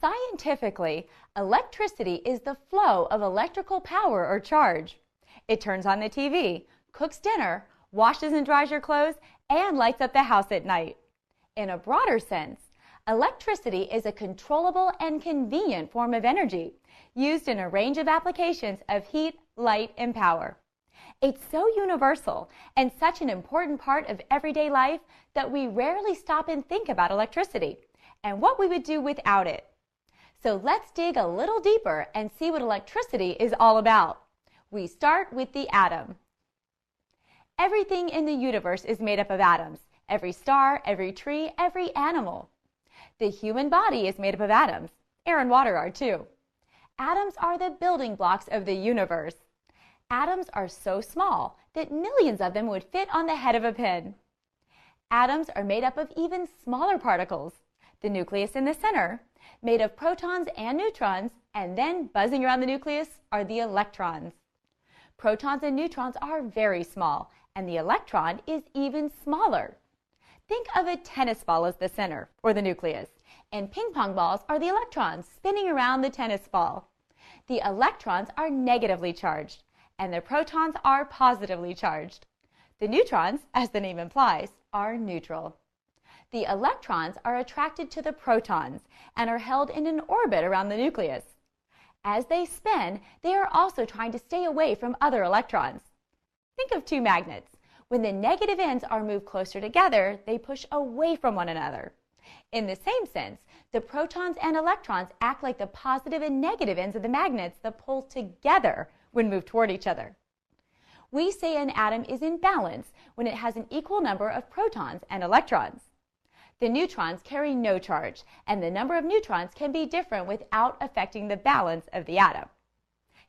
Scientifically, electricity is the flow of electrical power or charge. It turns on the TV, cooks dinner, washes and dries your clothes, and lights up the house at night. In a broader sense, electricity is a controllable and convenient form of energy used in a range of applications of heat, light, and power. It's so universal and such an important part of everyday life that we rarely stop and think about electricity and what we would do without it. So let's dig a little deeper and see what electricity is all about. We start with the atom. Everything in the universe is made up of atoms. Every star, every tree, every animal. The human body is made up of atoms. Air and water are too. Atoms are the building blocks of the universe. Atoms are so small that millions of them would fit on the head of a pin. Atoms are made up of even smaller particles. The nucleus in the center, made of protons and neutrons, and then buzzing around the nucleus are the electrons. Protons and neutrons are very small, and the electron is even smaller. Think of a tennis ball as the center, or the nucleus, and ping pong balls are the electrons spinning around the tennis ball. The electrons are negatively charged, and the protons are positively charged. The neutrons, as the name implies, are neutral. The electrons are attracted to the protons and are held in an orbit around the nucleus. As they spin, they are also trying to stay away from other electrons. Think of two magnets. When the negative ends are moved closer together, they push away from one another. In the same sense, the protons and electrons act like the positive and negative ends of the magnets that pull together when moved toward each other. We say an atom is in balance when it has an equal number of protons and electrons. The neutrons carry no charge, and the number of neutrons can be different without affecting the balance of the atom.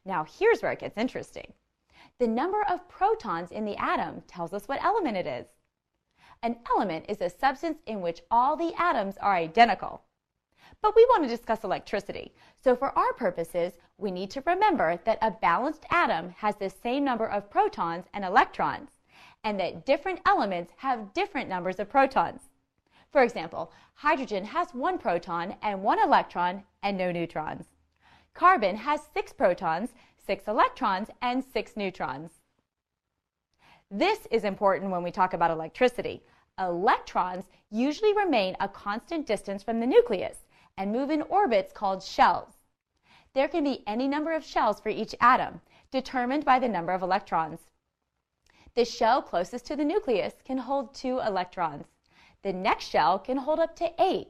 Now here's where it gets interesting. The number of protons in the atom tells us what element it is. An element is a substance in which all the atoms are identical. But we want to discuss electricity, so for our purposes, we need to remember that a balanced atom has the same number of protons and electrons, and that different elements have different numbers of protons. For example, hydrogen has 1 proton and 1 electron and no neutrons. Carbon has 6 protons, 6 electrons, and 6 neutrons. This is important when we talk about electricity. Electrons usually remain a constant distance from the nucleus and move in orbits called shells. There can be any number of shells for each atom, determined by the number of electrons. The shell closest to the nucleus can hold 2 electrons. The next shell can hold up to 8.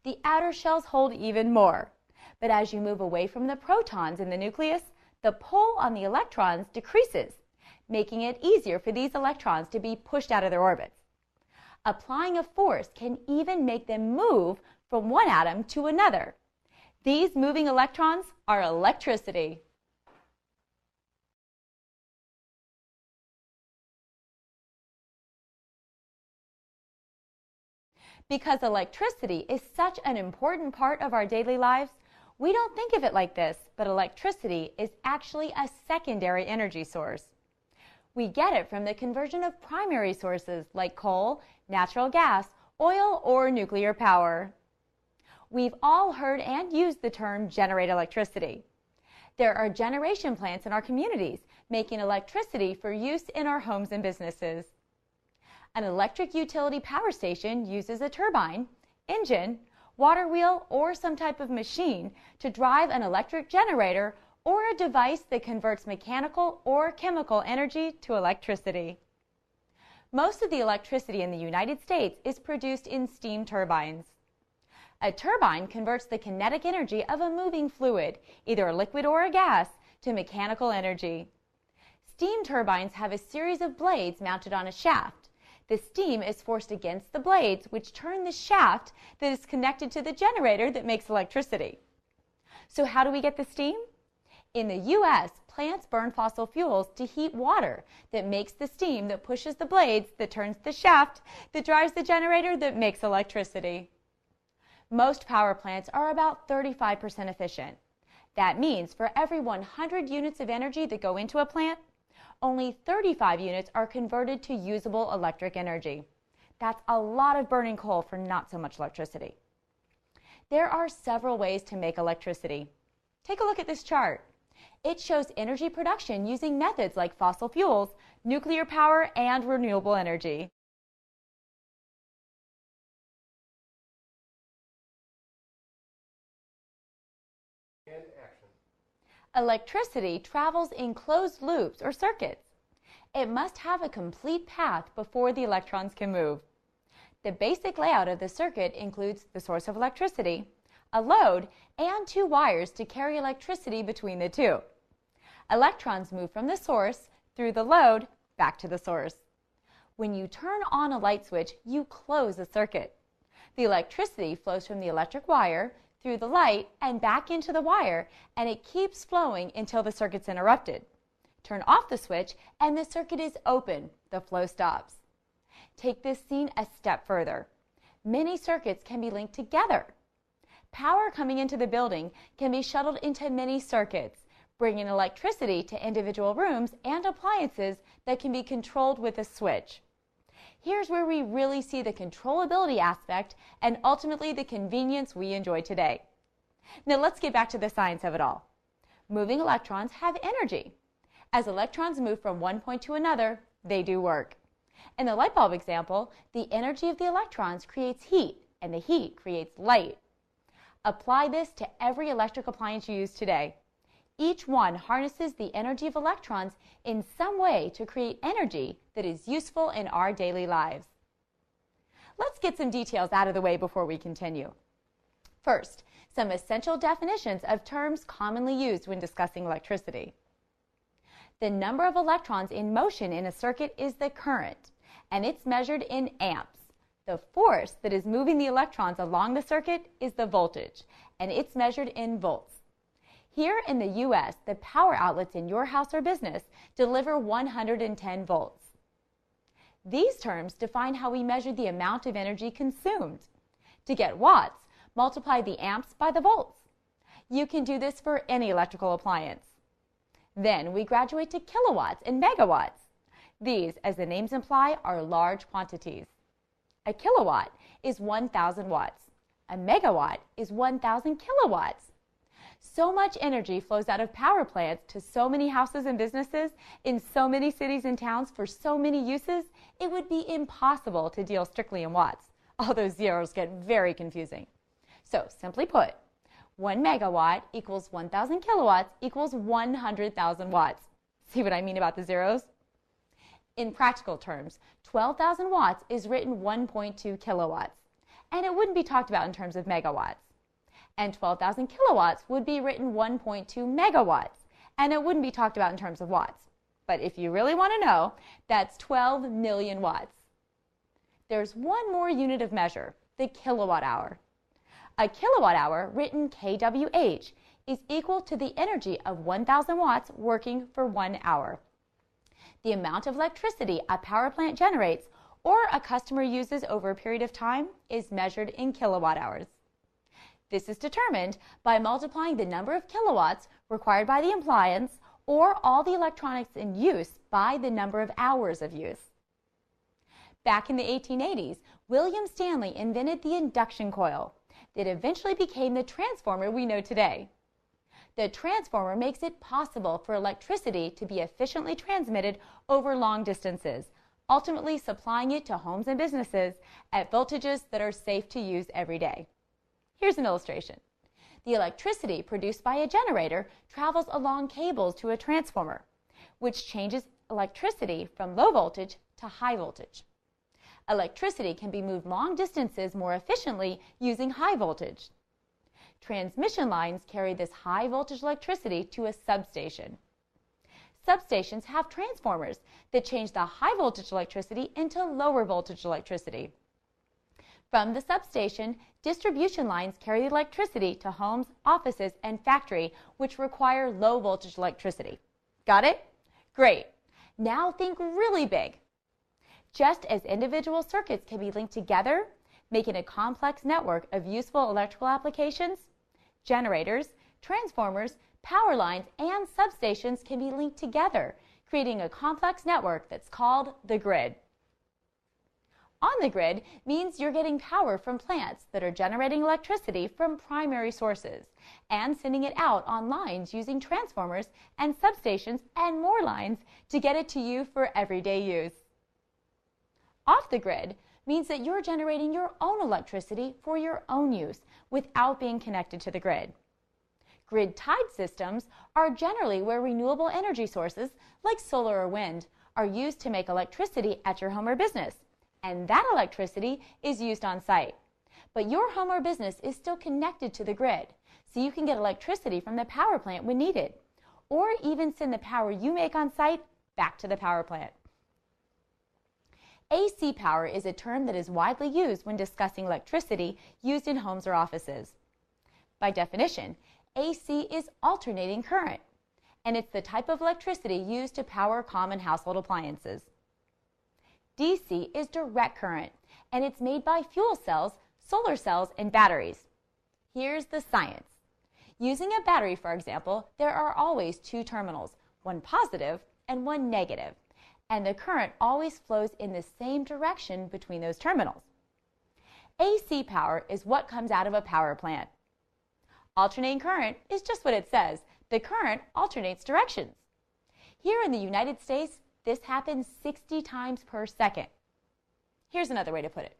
The outer shells hold even more. But as you move away from the protons in the nucleus, the pull on the electrons decreases, making it easier for these electrons to be pushed out of their orbits. Applying a force can even make them move from one atom to another. These moving electrons are electricity. Because electricity is such an important part of our daily lives, we don't think of it like this, but electricity is actually a secondary energy source. We get it from the conversion of primary sources like coal, natural gas, oil, or nuclear power. We've all heard and used the term generate electricity. There are generation plants in our communities making electricity for use in our homes and businesses. An electric utility power station uses a turbine, engine, water wheel, or some type of machine to drive an electric generator or a device that converts mechanical or chemical energy to electricity. Most of the electricity in the United States is produced in steam turbines. A turbine converts the kinetic energy of a moving fluid, either a liquid or a gas, to mechanical energy. Steam turbines have a series of blades mounted on a shaft. The steam is forced against the blades, which turn the shaft that is connected to the generator that makes electricity. So how do we get the steam? In the U.S., plants burn fossil fuels to heat water that makes the steam that pushes the blades, that turns the shaft, that drives the generator that makes electricity. Most power plants are about 35% efficient. That means for every 100 units of energy that go into a plant, only 35 units are converted to usable electric energy. That's a lot of burning coal for not so much electricity. There are several ways to make electricity. Take a look at this chart. It shows energy production using methods like fossil fuels, nuclear power, and renewable energy. And action. Electricity travels in closed loops or circuits. It must have a complete path before the electrons can move. The basic layout of the circuit includes the source of electricity, a load, and two wires to carry electricity between the two. Electrons move from the source through the load back to the source. When you turn on a light switch, you close the circuit. The electricity flows from the electric wire through the light and back into the wire, and it keeps flowing until the circuit's interrupted. Turn off the switch and the circuit is open. The flow stops. Take this scene a step further. Many circuits can be linked together. Power coming into the building can be shuttled into many circuits, bringing electricity to individual rooms and appliances that can be controlled with a switch. Here's where we really see the controllability aspect and ultimately the convenience we enjoy today. Now let's get back to the science of it all. Moving electrons have energy. As electrons move from one point to another, they do work. In the light bulb example, the energy of the electrons creates heat, and the heat creates light. Apply this to every electric appliance you use today. Each one harnesses the energy of electrons in some way to create energy that is useful in our daily lives. Let's get some details out of the way before we continue. First, some essential definitions of terms commonly used when discussing electricity. The number of electrons in motion in a circuit is the current, and it's measured in amps. The force that is moving the electrons along the circuit is the voltage, and it's measured in volts. Here in the U.S., the power outlets in your house or business deliver 110 volts. These terms define how we measure the amount of energy consumed. To get watts, multiply the amps by the volts. You can do this for any electrical appliance. Then we graduate to kilowatts and megawatts. These, as the names imply, are large quantities. A kilowatt is 1,000 watts. A megawatt is 1,000 kilowatts. So much energy flows out of power plants to so many houses and businesses in so many cities and towns for so many uses, it would be impossible to deal strictly in watts. All those zeros get very confusing. So simply put, 1 megawatt equals 1,000 kilowatts equals 100,000 watts. See what I mean about the zeros? In practical terms, 12,000 watts is written 1.2 kilowatts, and it wouldn't be talked about in terms of megawatts. And 12,000 kilowatts would be written 1.2 megawatts, and it wouldn't be talked about in terms of watts. But if you really want to know, that's 12 million watts. There's one more unit of measure, the kilowatt hour. A kilowatt hour, written kWh, is equal to the energy of 1,000 watts working for 1 hour. The amount of electricity a power plant generates or a customer uses over a period of time is measured in kilowatt hours. This is determined by multiplying the number of kilowatts required by the appliance or all the electronics in use by the number of hours of use. Back in the 1880s, William Stanley invented the induction coil that eventually became the transformer we know today. The transformer makes it possible for electricity to be efficiently transmitted over long distances, ultimately supplying it to homes and businesses at voltages that are safe to use every day. Here's an illustration. The electricity produced by a generator travels along cables to a transformer, which changes electricity from low voltage to high voltage. Electricity can be moved long distances more efficiently using high voltage. Transmission lines carry this high voltage electricity to a substation. Substations have transformers that change the high voltage electricity into lower voltage electricity. From the substation, distribution lines carry the electricity to homes, offices, and factory, which require low voltage electricity. Got it? Great. Now think really big. Just as individual circuits can be linked together, making a complex network of useful electrical applications, generators, transformers, power lines, and substations can be linked together, creating a complex network that's called the grid. On the grid means you're getting power from plants that are generating electricity from primary sources and sending it out on lines using transformers and substations and more lines to get it to you for everyday use. Off the grid means that you're generating your own electricity for your own use without being connected to the grid. Grid-tied systems are generally where renewable energy sources like solar or wind are used to make electricity at your home or business, and that electricity is used on site. But your home or business is still connected to the grid, so you can get electricity from the power plant when needed, or even send the power you make on site back to the power plant. AC power is a term that is widely used when discussing electricity used in homes or offices. By definition, AC is alternating current, and it's the type of electricity used to power common household appliances. DC is direct current, and it's made by fuel cells, solar cells, and batteries. Here's the science. Using a battery, for example, there are always two terminals, one positive and one negative, and the current always flows in the same direction between those terminals. AC power is what comes out of a power plant. Alternating current is just what it says. The current alternates directions. Here in the United States, this happens 60 times per second. Here's another way to put it.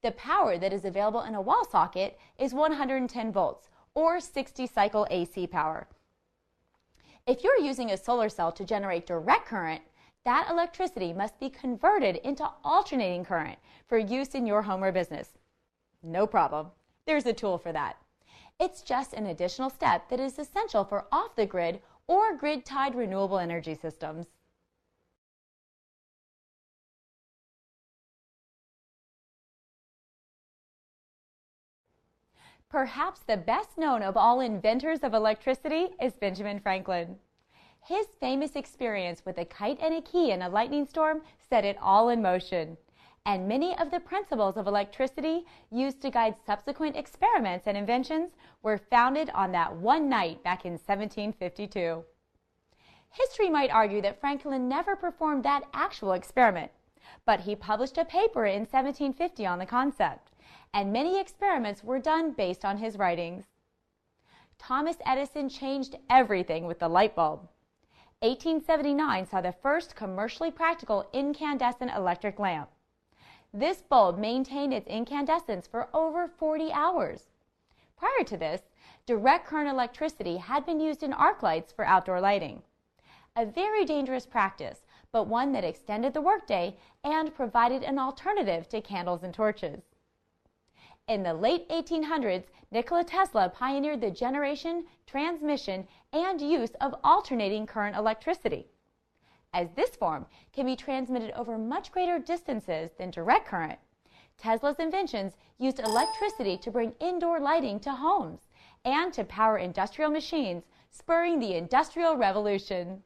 The power that is available in a wall socket is 110 volts, or 60 cycle AC power. If you're using a solar cell to generate direct current, that electricity must be converted into alternating current for use in your home or business. No problem. There's a tool for that. It's just an additional step that is essential for off-the-grid or grid-tied renewable energy systems. Perhaps the best known of all inventors of electricity is Benjamin Franklin. His famous experience with a kite and a key in a lightning storm set it all in motion, and many of the principles of electricity used to guide subsequent experiments and inventions were founded on that one night back in 1752. History might argue that Franklin never performed that actual experiment, but he published a paper in 1750 on the concept, and many experiments were done based on his writings. Thomas Edison changed everything with the light bulb. 1879 saw the first commercially practical incandescent electric lamp. This bulb maintained its incandescence for over 40 hours. Prior to this, direct current electricity had been used in arc lights for outdoor lighting. A very dangerous practice, but one that extended the workday and provided an alternative to candles and torches. In the late 1800s, Nikola Tesla pioneered the generation, transmission, and use of alternating current electricity. As this form can be transmitted over much greater distances than direct current, Tesla's inventions used electricity to bring indoor lighting to homes and to power industrial machines, spurring the Industrial Revolution.